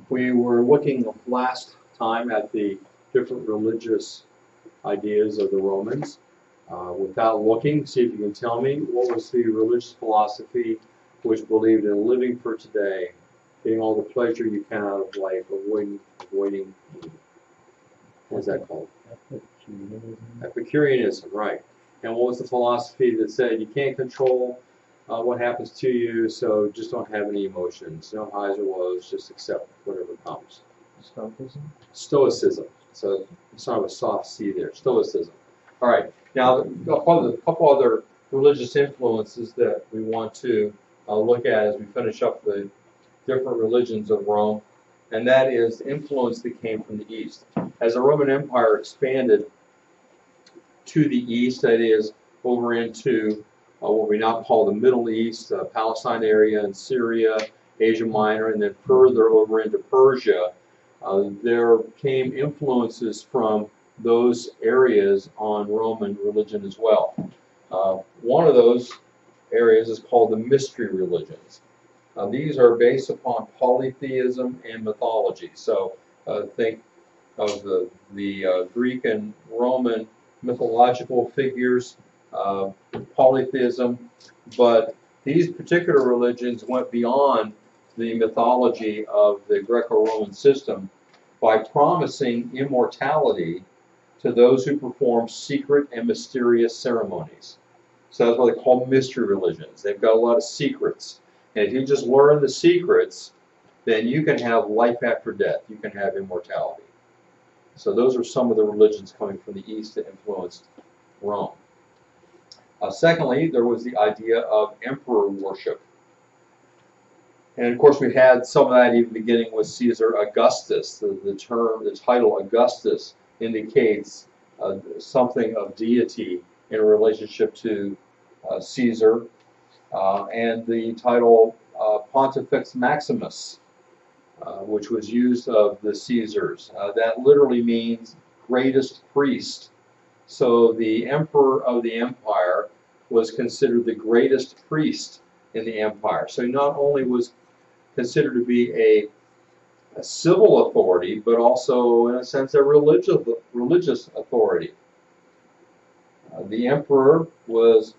We were looking last time at the different religious ideas of the Romans. Without looking, see if you can tell me, what was the religious philosophy which believed in living for today, getting all the pleasure you can out of life, avoiding evil? What was that called? Epicureanism, right. And what was the philosophy that said you can't control what happens to you, so just don't have any emotions, no highs or lows, just accept whatever comes? Stoicism? Stoicism. So it's sort of a soft C there, Stoicism. All right, now a couple other religious influences that we want to look at as we finish up the different religions of Rome, and that is the influence that came from the East. As the Roman Empire expanded to the East, that is, over into what we now call the Middle East, Palestine area and Syria, Asia Minor, and then further over into Persia, there came influences from those areas on Roman religion as well. One of those areas is called the mystery religions. These are based upon polytheism and mythology. So think of the Greek and Roman mythological figures, polytheism, but these particular religions went beyond the mythology of the Greco-Roman system by promising immortality to those who perform secret and mysterious ceremonies. So that's what they call mystery religions. They've got a lot of secrets. And if you just learn the secrets, then you can have life after death. You can have immortality. So those are some of the religions coming from the East that influenced Rome. Secondly, there was the idea of emperor worship. And of course, we had some of that even beginning with Caesar Augustus. The title Augustus indicates something of deity in relationship to Caesar, and the title Pontifex Maximus, which was used of the Caesars. That literally means greatest priest. So the emperor of the empire was considered the greatest priest in the empire. So he not only was considered to be a civil authority, but also, in a sense, a religious authority. The emperor was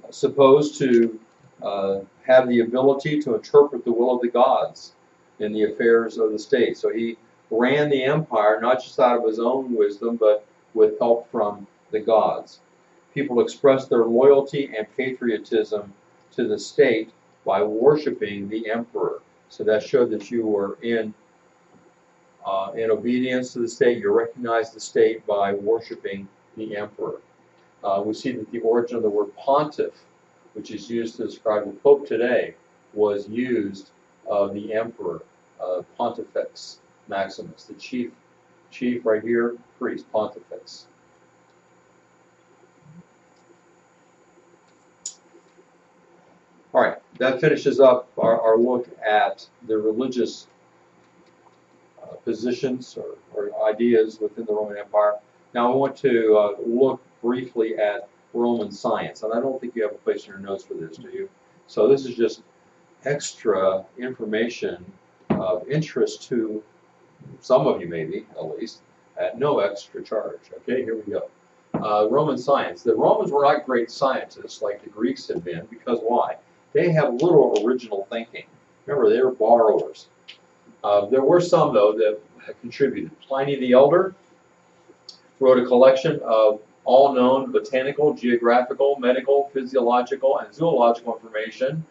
supposed to have the ability to interpret the will of the gods in the affairs of the state. So he ran the empire not just out of his own wisdom, but with help from the gods. People expressed their loyalty and patriotism to the state by worshiping the emperor. So that showed that you were in obedience to the state. You recognized the state by worshiping the emperor. We see that the origin of the word pontiff, which is used to describe the Pope today, was used of the emperor, Pontifex Maximus, the chief right here, priest, Pontifex. All right, that finishes up our look at the religious positions or ideas within the Roman Empire. Now I want to look briefly at Roman science, and I don't think you have a place in your notes for this, do you? So this is just extra information of interest to some of you, maybe, at least, at no extra charge. Okay, here we go. Roman science. The Romans were not great scientists like the Greeks had been, because why? They have little original thinking. Remember, they were borrowers. There were some, though, that contributed. Pliny the Elder wrote a collection of all known botanical, geographical, medical, physiological, and zoological information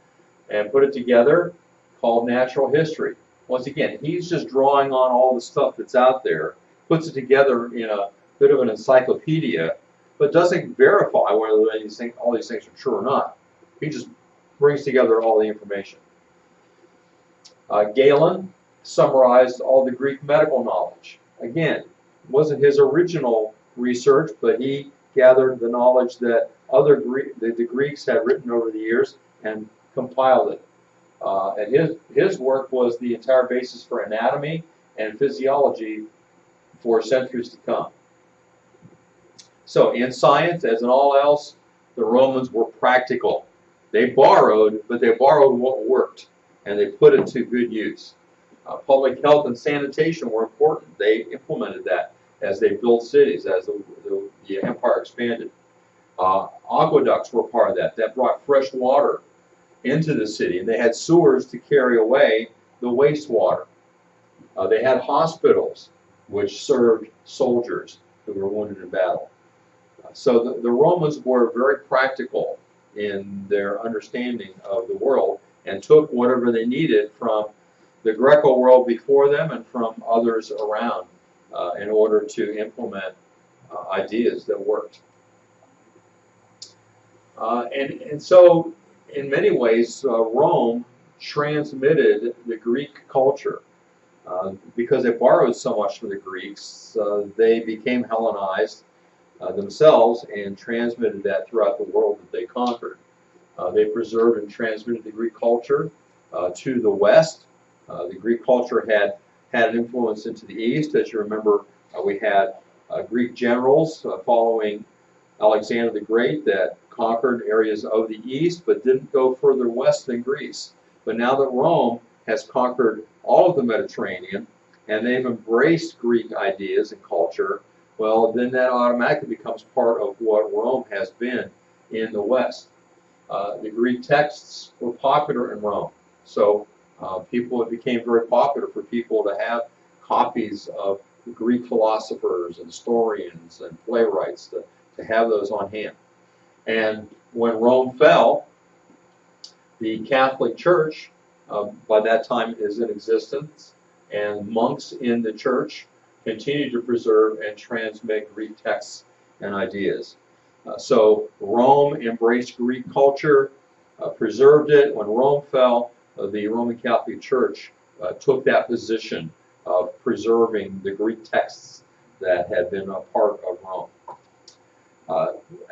and put it together, called Natural History. Once again, he's just drawing on all the stuff that's out there, puts it together in a bit of an encyclopedia, but doesn't verify whether all these things are true or not. He just brings together all the information. Galen summarized all the Greek medical knowledge. Again, it wasn't his original research, but he gathered the knowledge that the Greeks had written over the years and compiled it. And his work was the entire basis for anatomy and physiology for centuries to come. So in science, as in all else, the Romans were practical. They borrowed, but they borrowed what worked. and they put it to good use. Public health and sanitation were important. They implemented that as they built cities, as the empire expanded. Aqueducts were part of that. That brought fresh water into the city, and they had sewers to carry away the wastewater. They had hospitals, which served soldiers who were wounded in battle. So the Romans were very practical in their understanding of the world and took whatever they needed from the Greco world before them and from others around in order to implement ideas that worked. And so, in many ways, Rome transmitted the Greek culture. Because they borrowed so much from the Greeks, they became Hellenized themselves and transmitted that throughout the world that they conquered. They preserved and transmitted the Greek culture to the West. The Greek culture had an influence into the East. As you remember, we had Greek generals following Alexander the Great that conquered areas of the East but didn't go further west than Greece. But now that Rome has conquered all of the Mediterranean and they've embraced Greek ideas and culture, well, then that automatically becomes part of what Rome has been in the West. The Greek texts were popular in Rome, so it became very popular for people to have copies of the Greek philosophers and historians and playwrights, to have those on hand. And when Rome fell, the Catholic Church by that time is in existence, and monks in the church continue to preserve and transmit Greek texts and ideas. So Rome embraced Greek culture, preserved it. When Rome fell, the Roman Catholic Church took that position of preserving the Greek texts that had been a part of Rome.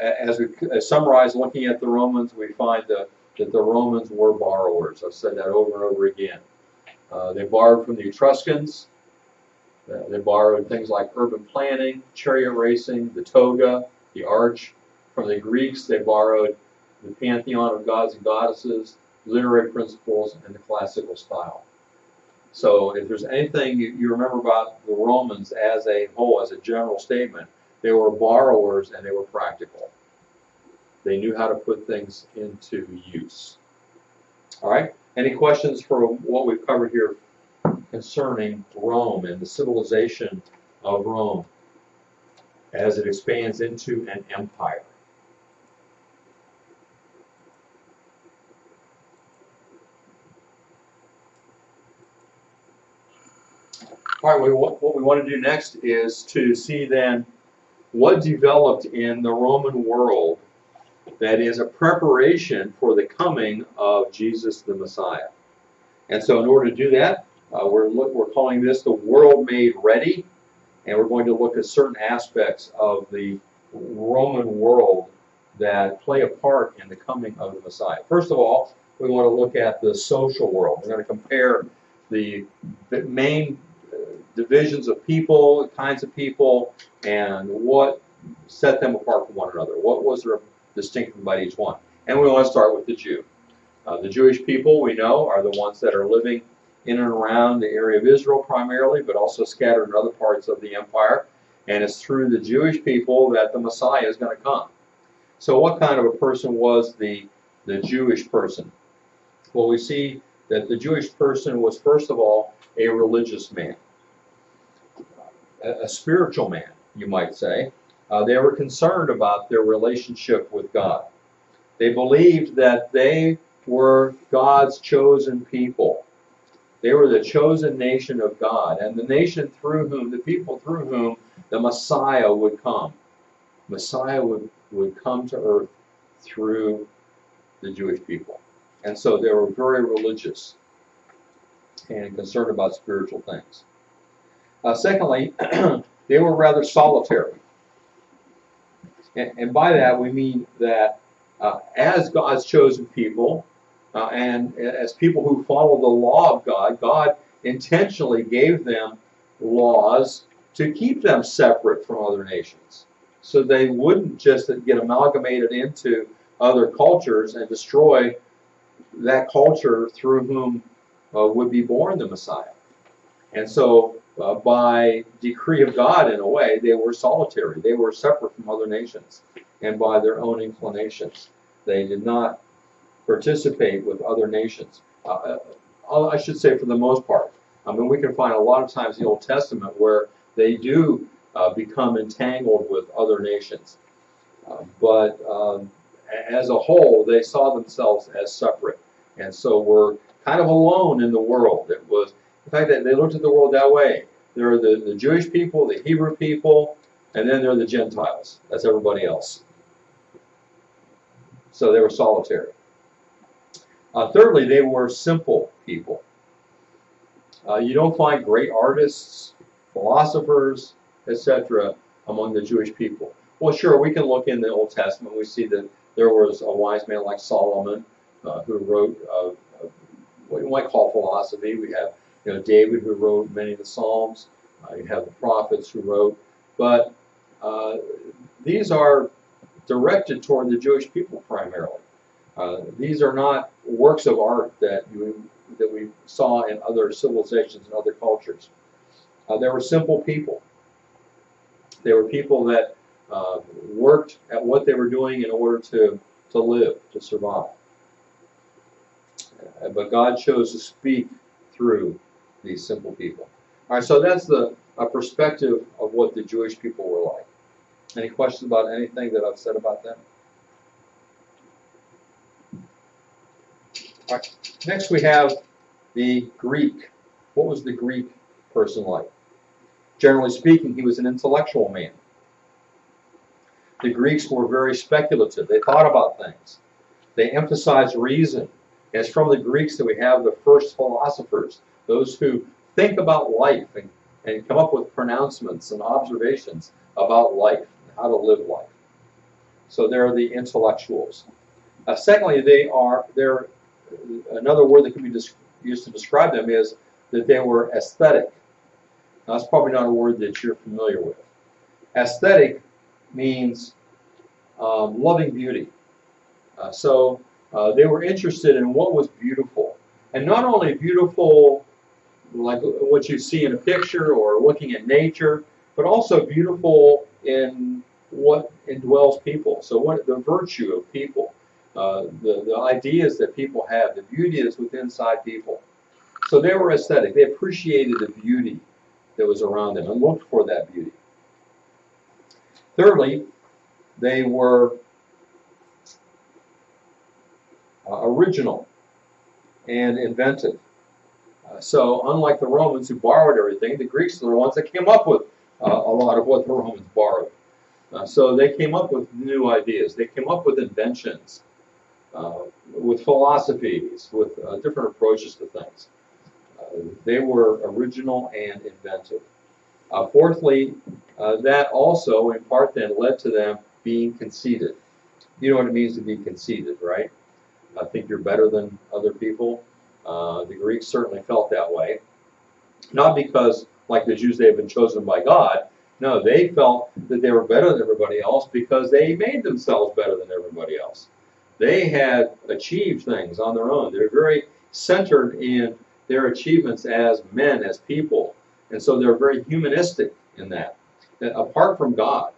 As we summarize looking at the Romans, we find that the Romans were borrowers. I've said that over and over again. They borrowed from the Etruscans. They borrowed things like urban planning, chariot racing, the toga, the arch. From the Greeks, they borrowed the pantheon of gods and goddesses, literary principles, and the classical style. So if there's anything you remember about the Romans as a whole, as a general statement, they were borrowers and they were practical. They knew how to put things into use. All right, any questions for what we've covered here concerning Rome and the civilization of Rome as it expands into an empire? All right, what we want to do next is to see then what developed in the Roman world that is a preparation for the coming of Jesus the Messiah. And so in order to do that, we're calling this the world made ready, and we're going to look at certain aspects of the Roman world that play a part in the coming of the Messiah. First of all, we want to look at the social world. We're going to compare the main divisions of people, kinds of people, and what set them apart from one another. What was their distinction about each one? And we want to start with the Jew. The Jewish people, we know, are the ones that are living in and around the area of Israel primarily, but also scattered in other parts of the empire. And it's through the Jewish people that the Messiah is going to come. So what kind of a person was the Jewish person? Well, we see that the Jewish person was, first of all, a religious man. A spiritual man, you might say. They were concerned about their relationship with God. They believed that they were God's chosen people. They were the chosen nation of God, and the nation through whom, the people through whom the Messiah would come. Messiah would come to earth through the Jewish people. And so they were very religious and concerned about spiritual things. Secondly, they were rather solitary. And by that we mean that as God's chosen people, and as people who follow the law of God, God intentionally gave them laws to keep them separate from other nations. So they wouldn't just get amalgamated into other cultures and destroy that culture through whom would be born the Messiah. And so, by decree of God, in a way, they were solitary. They were separate from other nations, and by their own inclinations. They did not participate with other nations. I should say, for the most part. I mean, we can find a lot of times in the Old Testament where they do become entangled with other nations. But as a whole, they saw themselves as separate, and so were kind of alone in the world. It was, in fact, they looked at the world that way. There are the Jewish people, the Hebrew people, and then there are the Gentiles. That's everybody else. So they were solitary. Thirdly, they were simple people. You don't find great artists, philosophers, etc. among the Jewish people. Well, sure, we can look in the Old Testament. We see that there was a wise man like Solomon who wrote what you might call philosophy. We have David, who wrote many of the Psalms. You have the prophets who wrote. But these are directed toward the Jewish people primarily. These are not works of art that we saw in other civilizations and other cultures. They were simple people. They were people that worked at what they were doing in order to live, to survive. But God chose to speak through these simple people. All right, so that's a perspective of what the Jewish people were like. Any questions about anything that I've said about them? All right. Next we have the Greek. What was the Greek person like? Generally speaking, he was an intellectual man. The Greeks were very speculative. They thought about things. They emphasized reason. And it's from the Greeks that we have the first philosophers, those who think about life and come up with pronouncements and observations about life, and how to live life. So they're the intellectuals. Secondly, they're another word that can be used to describe them is that they were aesthetic. Now, that's probably not a word that you're familiar with. Aesthetic means loving beauty. So they were interested in what was beautiful. And not only beautiful like what you see in a picture or looking at nature, but also beautiful in what indwells people. So what the virtue of people, the ideas that people have, the beauty that's within inside people. So they were aesthetic. They appreciated the beauty that was around them and looked for that beauty. Thirdly, they were original and inventive. So unlike the Romans who borrowed everything, the Greeks are the ones that came up with a lot of what the Romans borrowed. So they came up with new ideas. They came up with inventions, with philosophies, with different approaches to things. They were original and inventive. Fourthly, that also in part then led to them being conceited. You know what it means to be conceited, right? I think you're better than other people. The Greeks certainly felt that way. Not because, like the Jews, they had been chosen by God. No, they felt that they were better than everybody else because they made themselves better than everybody else. They had achieved things on their own. They're very centered in their achievements as men, as people. And so they're very humanistic in that. And apart from God,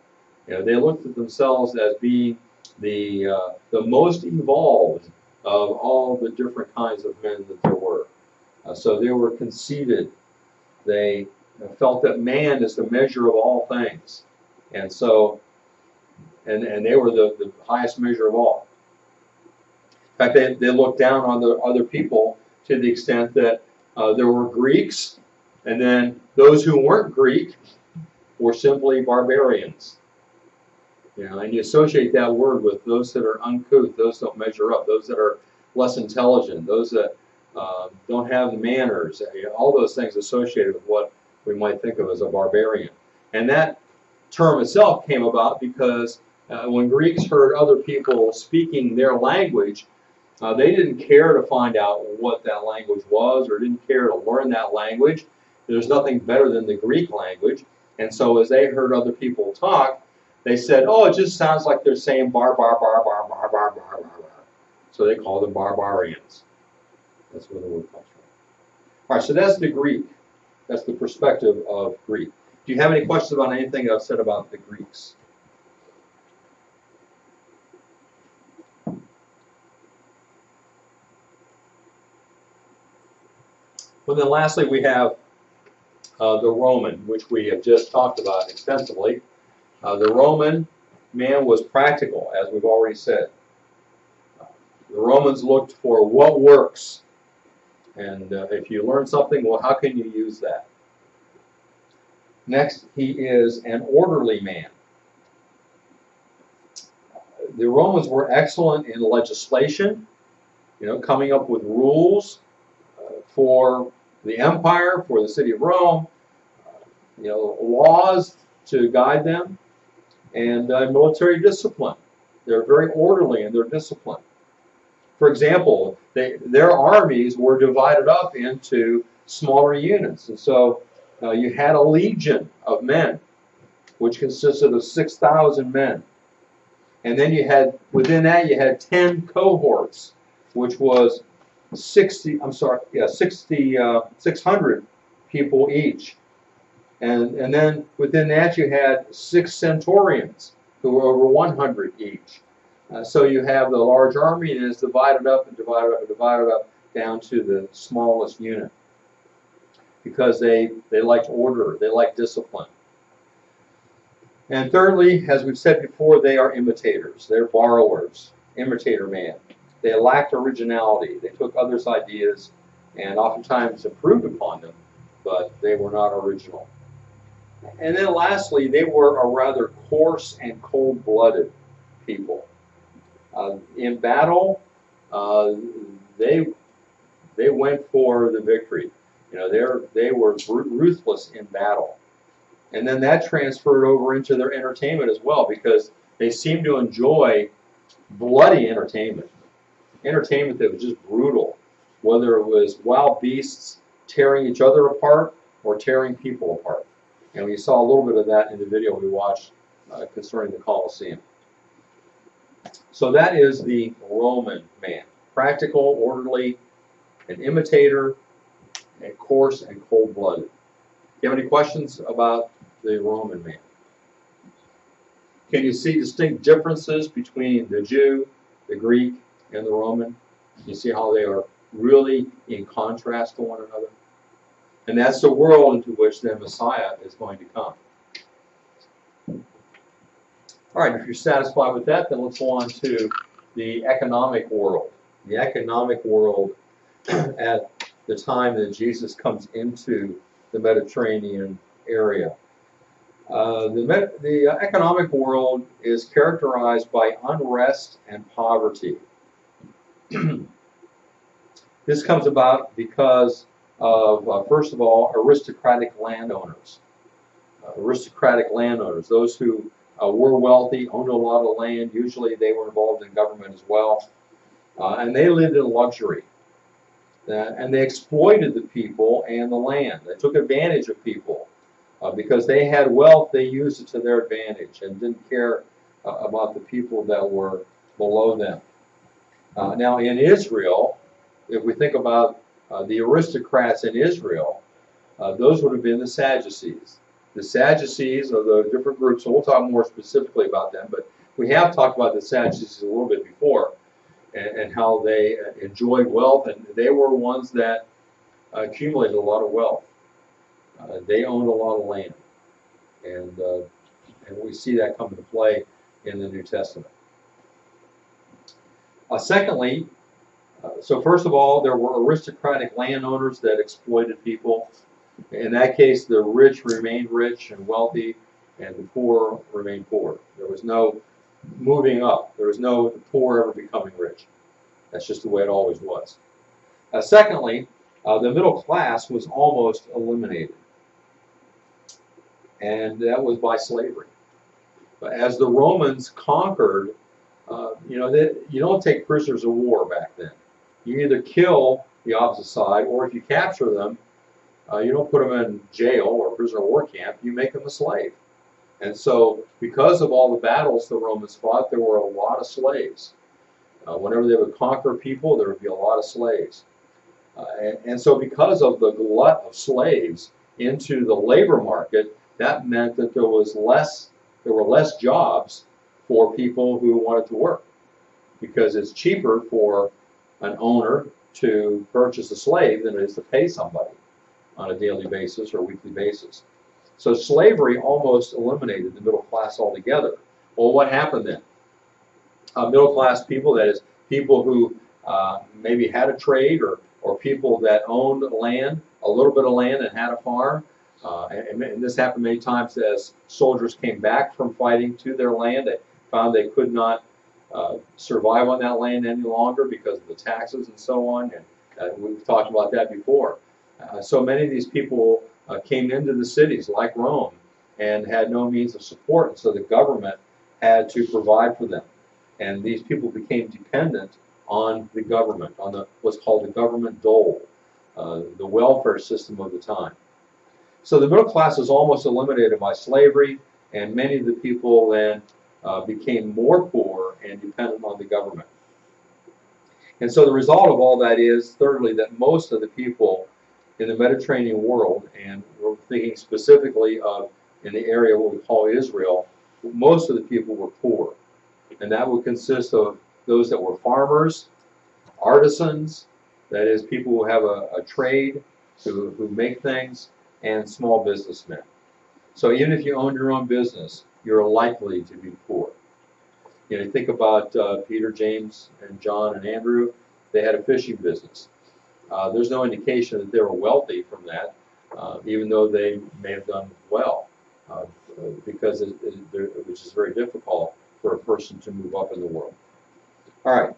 they looked at themselves as being the most evolved of all the different kinds of men that there were. So they were conceited. They felt that man is the measure of all things. And so, and they were the highest measure of all. In fact, they looked down on the other people to the extent that there were Greeks, and then those who weren't Greek were simply barbarians. And you associate that word with those that are uncouth, those that don't measure up, those that are less intelligent, those that don't have the manners, all those things associated with what we might think of as a barbarian. And that term itself came about because when Greeks heard other people speaking their language, they didn't care to find out what that language was or didn't care to learn that language. There's nothing better than the Greek language. And so as they heard other people talk, they said, oh, it just sounds like they're saying bar, bar, bar, bar, bar, bar, bar, bar, bar. So they called them barbarians. That's where the word comes from. All right, so that's the Greek. That's the perspective of Greek. Do you have any questions about anything I've said about the Greeks? Well, then lastly, we have the Roman, which we have just talked about extensively. The Roman man was practical, as we've already said. The Romans looked for what works. And if you learn something, well, how can you use that? Next, he is an orderly man. The Romans were excellent in legislation, coming up with rules for the empire, for the city of Rome, laws to guide them, and military discipline. They're very orderly in their discipline. For example, their armies were divided up into smaller units, and so you had a legion of men, which consisted of 6,000 men. And then within that you had 10 cohorts, which was 600 people each. And then within that you had 6 centurions who were over 100 each. So you have the large army, and it's divided up and divided up and divided up down to the smallest unit. Because they liked order, they liked discipline. And thirdly, as we've said before, they are imitators. They're borrowers, imitator man. They lacked originality. They took others' ideas and oftentimes improved upon them, but they were not original. And then lastly, they were a rather coarse and cold-blooded people. In battle, they went for the victory. They were ruthless in battle. And then that transferred over into their entertainment as well, because they seemed to enjoy bloody entertainment. Entertainment that was just brutal, whether it was wild beasts tearing each other apart or tearing people apart. And we saw a little bit of that in the video we watched concerning the Colosseum. So that is the Roman man. Practical, orderly, an imitator, and coarse and cold-blooded. Do you have any questions about the Roman man? Can you see distinct differences between the Jew, the Greek, and the Roman? You see how they are really in contrast to one another? And that's the world into which the Messiah is going to come. All right, if you're satisfied with that, then let's go on to the economic world. The economic world at the time that Jesus comes into the Mediterranean area. The economic world is characterized by unrest and poverty. This comes about because of, first of all, aristocratic landowners. Those who were wealthy, owned a lot of land. Usually they were involved in government as well. And they lived in luxury. And they exploited the people and the land. They took advantage of people. Because they had wealth, they used it to their advantage and didn't care about the people that were below them. Now in Israel, if we think about the aristocrats in Israel, those would have been the Sadducees. The Sadducees are the different groups, and we'll talk more specifically about them, but we have talked about the Sadducees a little bit before and how they enjoyed wealth, and they were ones that accumulated a lot of wealth. They owned a lot of land, and we see that come into play in the New Testament. Secondly, so first of all, there were aristocratic landowners that exploited people. In that case, the rich remained rich and wealthy, and the poor remained poor. There was no moving up. There was no the poor ever becoming rich. That's just the way it always was. Secondly, the middle class was almost eliminated, and that was by slavery. But as the Romans conquered, you don't take prisoners of war back then. You either kill the opposite side, or if you capture them, you don't put them in jail or prisoner of war camp, you make them a slave. And so, because of all the battles the Romans fought, there were a lot of slaves. Whenever they would conquer people, there would be a lot of slaves. And so because of the glut of slaves into the labor market, that meant that there were less jobs for people who wanted to work, because it's cheaper for an owner to purchase a slave than it is to pay somebody on a daily basis or weekly basis. So slavery almost eliminated the middle class altogether. Well, what happened then? Middle class people, that is, people who maybe had a trade, or people that owned land, a little bit of land, and had a farm. And this happened many times as soldiers came back from fighting to their land. They found they could not survive on that land any longer because of the taxes and so on. And we've talked about that before. So many of these people came into the cities like Rome and had no means of support, and so the government had to provide for them. And these people became dependent on the government, on what's called the government dole, the welfare system of the time. So the middle class was almost eliminated by slavery, and many of the people then became more poor and dependent on the government. And so the result of all that is, thirdly, that most of the people in the Mediterranean world, and we're thinking specifically of in the area what we call Israel, most of the people were poor. And that would consist of those that were farmers, artisans, that is, people who have a trade, who make things, and small businessmen. So even if you own your own business, you're likely to be poor. You know, think about Peter, James, and John, and Andrew. They had a fishing business. There's no indication that they were wealthy from that, even though they may have done well, because which is very difficult for a person to move up in the world. All right.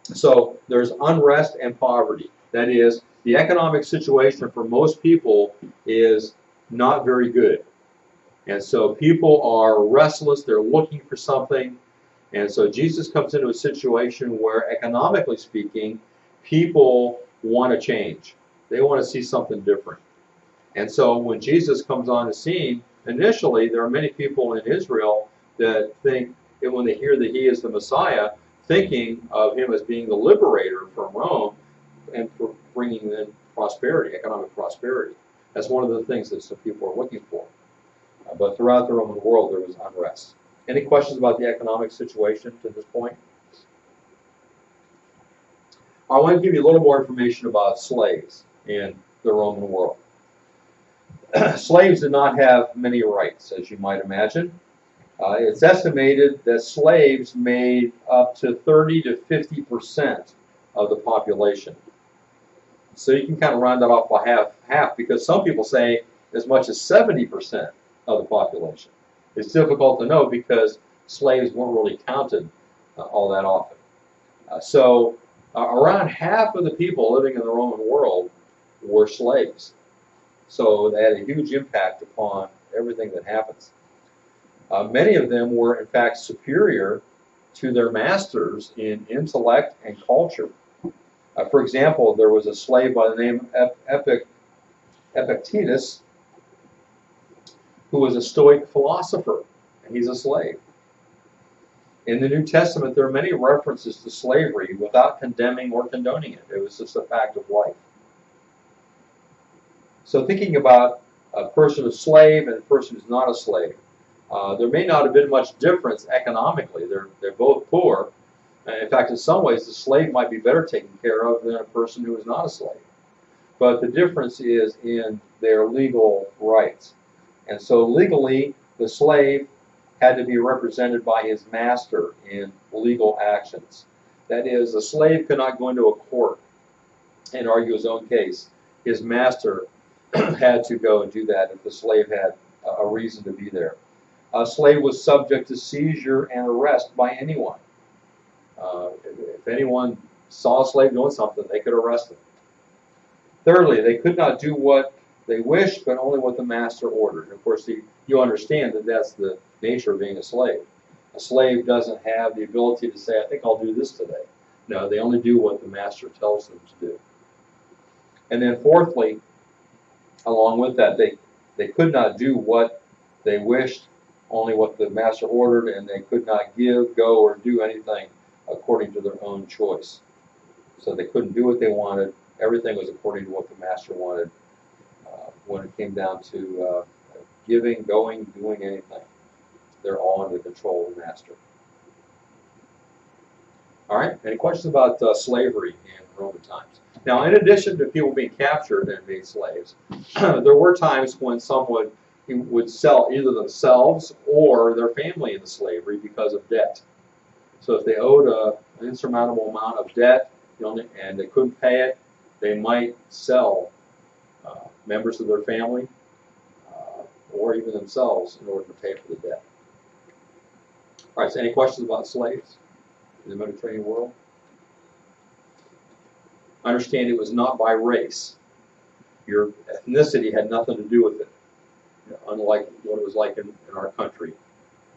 So there's unrest and poverty. That is, the economic situation for most people is not very good. And so people are restless, they're looking for something. And so Jesus comes into a situation where, economically speaking, people want to change. They want to see something different. And so when Jesus comes on the scene, initially there are many people in Israel that think, and when they hear that he is the Messiah, thinking of him as being the liberator from Rome and for bringing in prosperity, economic prosperity. That's one of the things that some people are looking for. But throughout the Roman world, there was unrest. Any questions about the economic situation to this point? I want to give you a little more information about slaves in the Roman world. Slaves did not have many rights, as you might imagine. It's estimated that slaves made up to 30 to 50% of the population. So you can kind of round that off by half, because some people say as much as 70% of the population. It's difficult to know because slaves weren't really counted all that often. So around half of the people living in the Roman world were slaves. So they had a huge impact upon everything that happens. Many of them were, in fact, superior to their masters in intellect and culture. For example, there was a slave by the name of Epictetus, who was a Stoic philosopher, and he's a slave. In the New Testament, there are many references to slavery without condemning or condoning it. It was just a fact of life. So thinking about a person who's a slave and a person who's not a slave, there may not have been much difference economically. They're both poor. In fact, in some ways, the slave might be better taken care of than a person who is not a slave. But the difference is in their legal rights. And so legally, the slave had to be represented by his master in legal actions. That is, a slave could not go into a court and argue his own case. His master had to go and do that if the slave had a reason to be there. A slave was subject to seizure and arrest by anyone. If anyone saw a slave doing something, they could arrest him. Thirdly, they could not do what they wished, but only what the master ordered. Of course, you understand that that's the nature of being a slave. A slave doesn't have the ability to say, I think I'll do this today. No, they only do what the master tells them to do. And then fourthly, along with that, they could not do what they wished, only what the master ordered, and they could not give, go, or do anything according to their own choice. So they couldn't do what they wanted, Everything was according to what the master wanted. When it came down to giving, going, doing anything, they're all under the control of the master. All right, any questions about slavery in Roman times? Now, in addition to people being captured and made slaves, there were times when someone would sell either themselves or their family into slavery because of debt. So if they owed an insurmountable amount of debt, and they couldn't pay it, they might sell members of their family or even themselves in order to pay for the debt. All right, so any questions about slaves in the Mediterranean world? Understand it was not by race. Your ethnicity had nothing to do with it, unlike what it was like in our country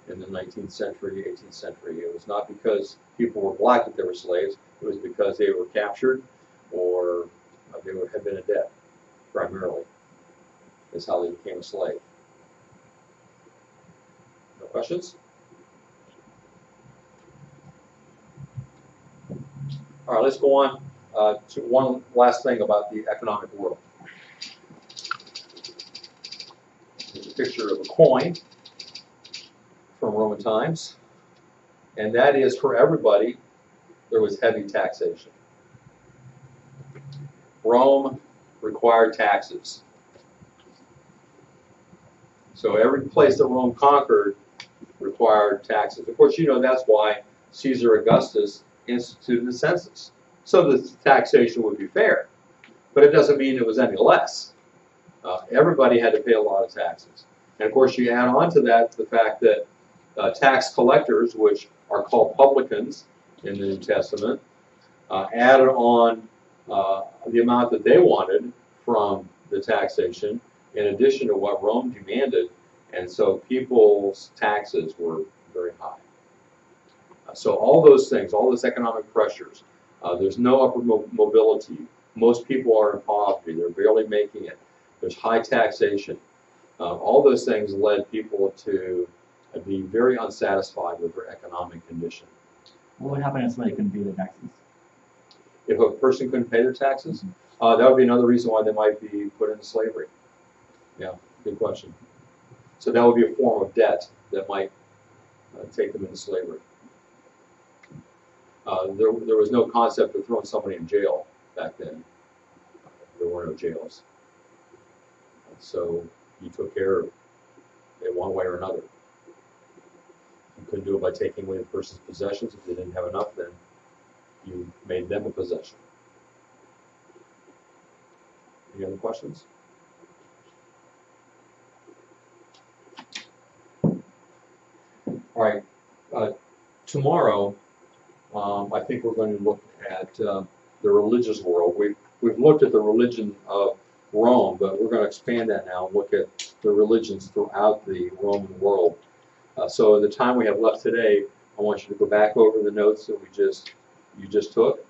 in the 19th century, 18th century. It was not because people were black that they were slaves. It was because they were captured or they would have been in debt, primarily, is how they became a slave. No questions? All right, let's go on to one last thing about the economic world. Here's a picture of a coin from Roman times, and that is for everybody, there was heavy taxation. Rome required taxes. So every place that Rome conquered required taxes. Of course, that's why Caesar Augustus instituted the census, so that taxation would be fair. But it doesn't mean it was any less. Everybody had to pay a lot of taxes. And of course, you add on to that the fact that tax collectors, which are called publicans in the New Testament, added on the amount that they wanted from the taxation in addition to what Rome demanded, and so people's taxes were very high. So all those things, all those economic pressures, there's no upward mobility. Most people are in poverty. They're barely making it. There's high taxation. All those things led people to be very unsatisfied with their economic condition. What would happen if somebody couldn't pay their taxes? If a person couldn't pay their taxes, that would be another reason why they might be put into slavery. Yeah, good question. So that would be a form of debt that might take them into slavery. There was no concept of throwing somebody in jail back then. There were no jails. So you took care of it one way or another. You couldn't do it by taking away the person's possessions. If they didn't have enough, then you made them a possession. Any other questions? All right. Tomorrow, I think we're going to look at the religious world. We've looked at the religion of Rome, but we're going to expand that now and look at the religions throughout the Roman world. So the time we have left today, I want you to go back over the notes that you just took,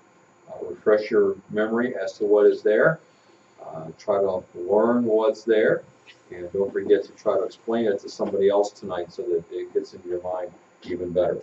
refresh your memory as to what is there, try to learn what's there, and don't forget to try to explain it to somebody else tonight so that it gets into your mind even better.